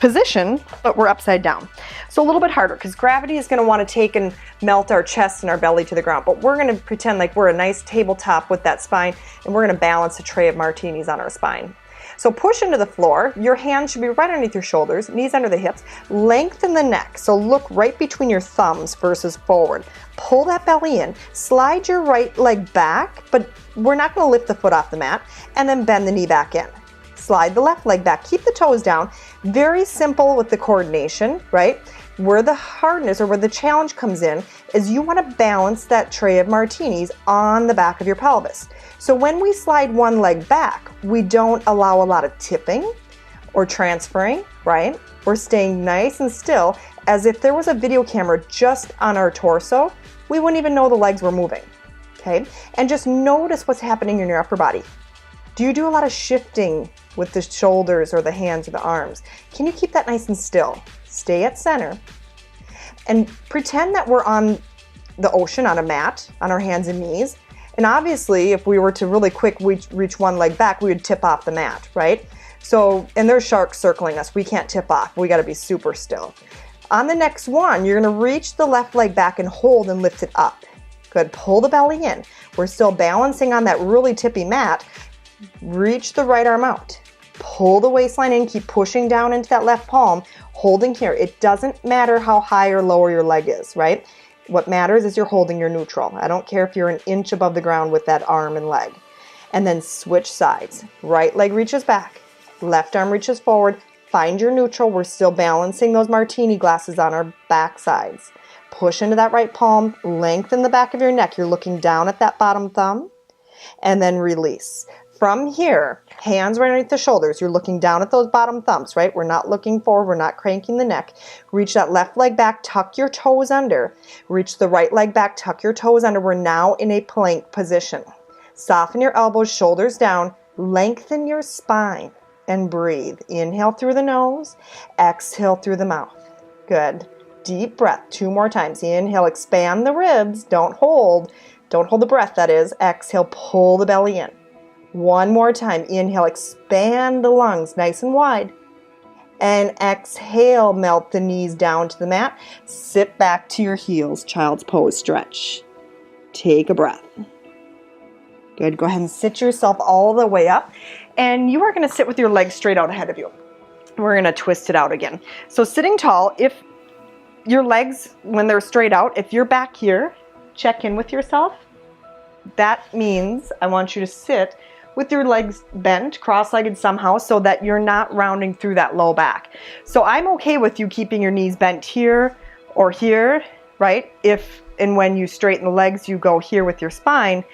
position, but we're upside down. So a little bit harder because gravity is going to want to take and melt our chest and our belly to the ground. But we're going to pretend like we're a nice tabletop with that spine, and we're going to balance a tray of martinis on our spine. So push into the floor. Your hands should be right underneath your shoulders, knees under the hips. Lengthen the neck. So look right between your thumbs versus forward. Pull that belly in. Slide your right leg back, but we're not going to lift the foot off the mat. And then bend the knee back in. Slide the left leg back. Keep the toes down. Very simple with the coordination, right? Where the hardness or where the challenge comes in is you want to balance that tray of martinis on the back of your pelvis. So when we slide one leg back, we don't allow a lot of tipping or transferring, right? We're staying nice and still, as if there was a video camera just on our torso, we wouldn't even know the legs were moving, okay? And just notice what's happening in your upper body. Do you do a lot of shifting with the shoulders or the hands or the arms? Can you keep that nice and still? Stay at center and pretend that we're on the ocean on a mat, on our hands and knees. And obviously, if we were to really quick reach one leg back, we would tip off the mat, right? So, and there's sharks circling us. We can't tip off. We got to be super still. On the next one, you're going to reach the left leg back and hold and lift it up. Good. Pull the belly in. We're still balancing on that really tippy mat. Reach the right arm out. Pull the waistline in. Keep pushing down into that left palm, holding here. It doesn't matter how high or lower your leg is, right? What matters is you're holding your neutral. I don't care if you're an inch above the ground with that arm and leg. And then switch sides. Right leg reaches back. Left arm reaches forward. Find your neutral. We're still balancing those martini glasses on our back sides. Push into that right palm. Lengthen the back of your neck. You're looking down at that bottom thumb. And then release. From here, hands right underneath the shoulders. You're looking down at those bottom thumbs, right? We're not looking forward. We're not cranking the neck. Reach that left leg back. Tuck your toes under. Reach the right leg back. Tuck your toes under. We're now in a plank position. Soften your elbows, shoulders down. Lengthen your spine and breathe. Inhale through the nose. Exhale through the mouth. Good. Deep breath. 2 more times. Inhale, expand the ribs. Don't hold. Don't hold the breath, that is. Exhale, pull the belly in. 1 more time. Inhale, expand the lungs nice and wide. And exhale, melt the knees down to the mat. Sit back to your heels, child's pose stretch. Take a breath. Good. Go ahead and sit yourself all the way up. And you are going to sit with your legs straight out ahead of you. We're going to twist it out again. So sitting tall, if your legs, when they're straight out, if you're back here, check in with yourself. That means I want you to sit with your legs bent, cross-legged somehow, so that you're not rounding through that low back. So I'm okay with you keeping your knees bent here or here, right? If and when you straighten the legs, you go here with your spine,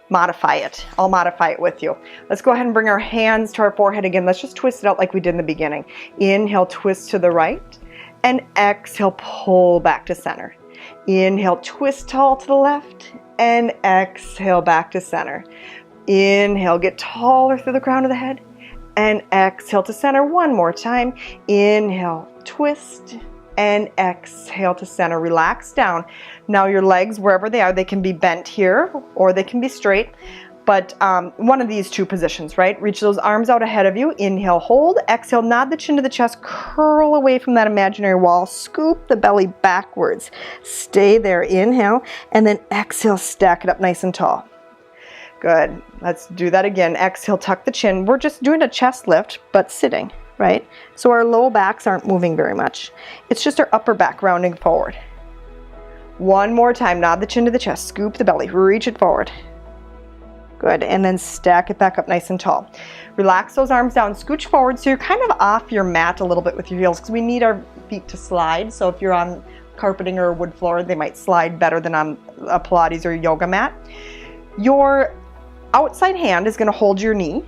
modify it. I'll modify it with you. Let's go ahead and bring our hands to our forehead again. Let's just twist it out like we did in the beginning. Inhale, twist to the right, and exhale, pull back to center. Inhale, twist tall to the left, and exhale back to center. Inhale, get taller through the crown of the head, and exhale to center. 1 more time. Inhale, twist, and exhale to center. Relax down. Now your legs, wherever they are, they can be bent here or they can be straight, but one of these 2 positions, right? Reach those arms out ahead of you. Inhale, hold. Exhale, nod the chin to the chest. Curl away from that imaginary wall. Scoop the belly backwards. Stay there. Inhale, and then exhale, stack it up nice and tall. Good. Let's do that again. Exhale, tuck the chin. We're just doing a chest lift, but sitting, right? So our low backs aren't moving very much. It's just our upper back rounding forward. 1 more time. Nod the chin to the chest. Scoop the belly. Reach it forward. Good. And then stack it back up nice and tall. Relax those arms down. Scooch forward so you're kind of off your mat a little bit with your heels because we need our feet to slide. So if you're on carpeting or a wood floor, they might slide better than on a Pilates or yoga mat. Your outside hand is going to hold your knee,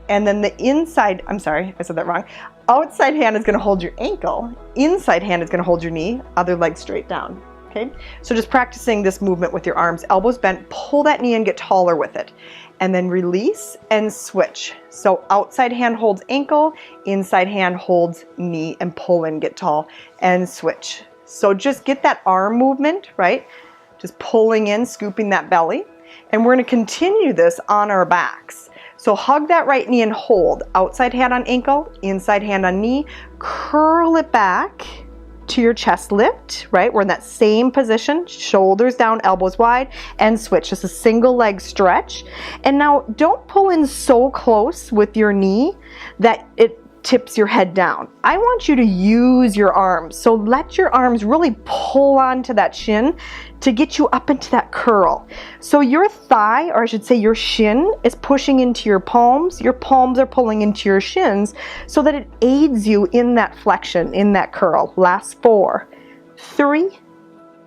and then the inside, I'm sorry, I said that wrong. Outside hand is going to hold your ankle. Inside hand is going to hold your knee, other leg straight down. Okay? So just practicing this movement with your arms, elbows bent, pull that knee and get taller with it. And then release and switch. So outside hand holds ankle, inside hand holds knee, and pull in, get tall, and switch. So just get that arm movement, right? Just pulling in, scooping that belly. And we're going to continue this on our backs. So hug that right knee and hold. Outside hand on ankle, inside hand on knee. Curl it back to your chest lift, right? We're in that same position, shoulders down, elbows wide, and switch. Just a single leg stretch. And now don't pull in so close with your knee that it tips your head down. I want you to use your arms. So let your arms really pull onto that shin to get you up into that curl. So your thigh, or I should say your shin, is pushing into your palms are pulling into your shins, so that it aids you in that flexion, in that curl. Last 4, 3,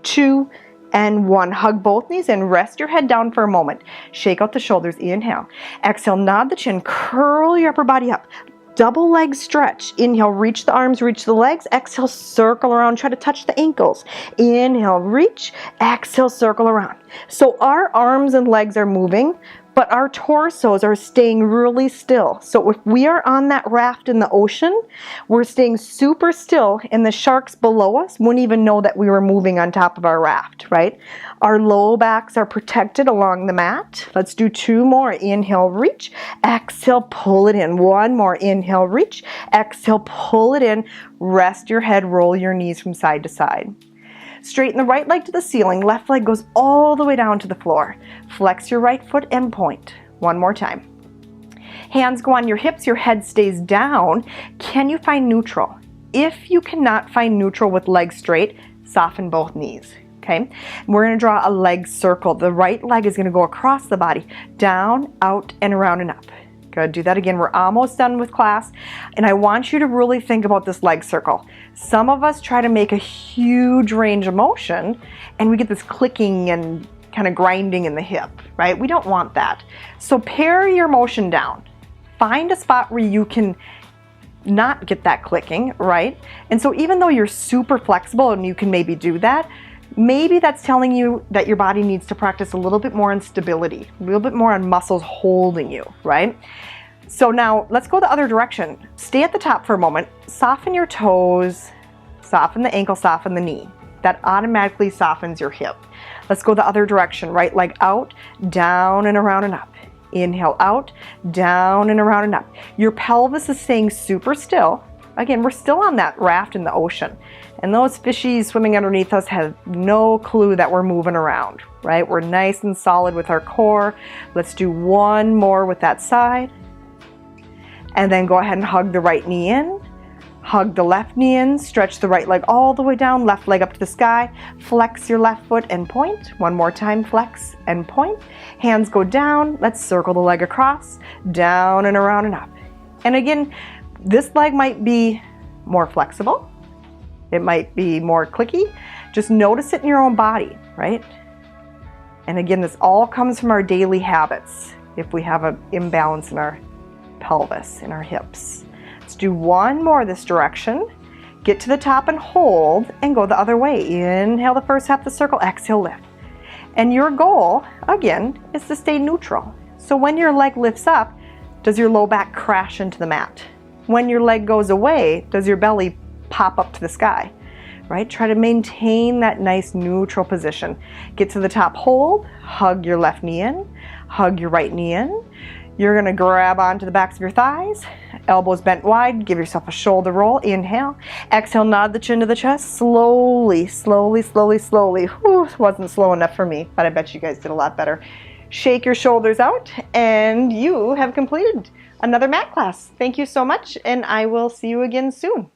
2, and 1. Hug both knees and rest your head down for a moment. Shake out the shoulders, inhale. Exhale, nod the chin, curl your upper body up. Double leg stretch. Inhale, reach the arms, reach the legs. Exhale, circle around, try to touch the ankles. Inhale, reach. Exhale, circle around. So our arms and legs are moving, but our torsos are staying really still. So if we are on that raft in the ocean, we're staying super still, and the sharks below us wouldn't even know that we were moving on top of our raft, right? Our low backs are protected along the mat. Let's do 2 more. Inhale, reach. Exhale, pull it in. 1 more. Inhale, reach. Exhale, pull it in. Rest your head, roll your knees from side to side. Straighten the right leg to the ceiling. Left leg goes all the way down to the floor. Flex your right foot and point. 1 more time. Hands go on your hips. Your head stays down. Can you find neutral? If you cannot find neutral with legs straight, soften both knees. Okay? We're going to draw a leg circle. The right leg is going to go across the body, down, out, and around and up. Good. Do that again. We're almost done with class, and I want you to really think about this leg circle. Some of us try to make a huge range of motion, and we get this clicking and kind of grinding in the hip, right? We don't want that. So pare your motion down. Find a spot where you can not get that clicking, right? And so even though you're super flexible and you can maybe do that, maybe that's telling you that your body needs to practice a little bit more on stability, a little bit more on muscles holding you, right? So now let's go the other direction. Stay at the top for a moment. Soften your toes, soften the ankle, soften the knee. That automatically softens your hip. Let's go the other direction. Right leg out, down and around and up. Inhale out, down and around and up. Your pelvis is staying super still. Again, we're still on that raft in the ocean. And those fishies swimming underneath us have no clue that we're moving around, right? We're nice and solid with our core. Let's do 1 more with that side. And then go ahead and hug the right knee in. Hug the left knee in. Stretch the right leg all the way down, left leg up to the sky. Flex your left foot and point. 1 more time, flex and point. Hands go down. Let's circle the leg across, down and around and up. And again, this leg might be more flexible. It might be more clicky. Just notice it in your own body, right? And again, this all comes from our daily habits if we have an imbalance in our pelvis, in our hips. Let's do 1 more this direction. Get to the top and hold, and go the other way. Inhale the first half of the circle, exhale, lift. And your goal, again, is to stay neutral. So when your leg lifts up, does your low back crash into the mat? When your leg goes away, does your belly pop up to the sky, right? Try to maintain that nice neutral position. Get to the top, hold, hug your left knee in, hug your right knee in. You're gonna grab onto the backs of your thighs, elbows bent wide, give yourself a shoulder roll, inhale. Exhale, nod the chin to the chest, slowly, slowly, slowly, slowly. Whew, wasn't slow enough for me, but I bet you guys did a lot better. Shake your shoulders out, and you have completed another mat class. Thank you so much, and I will see you again soon.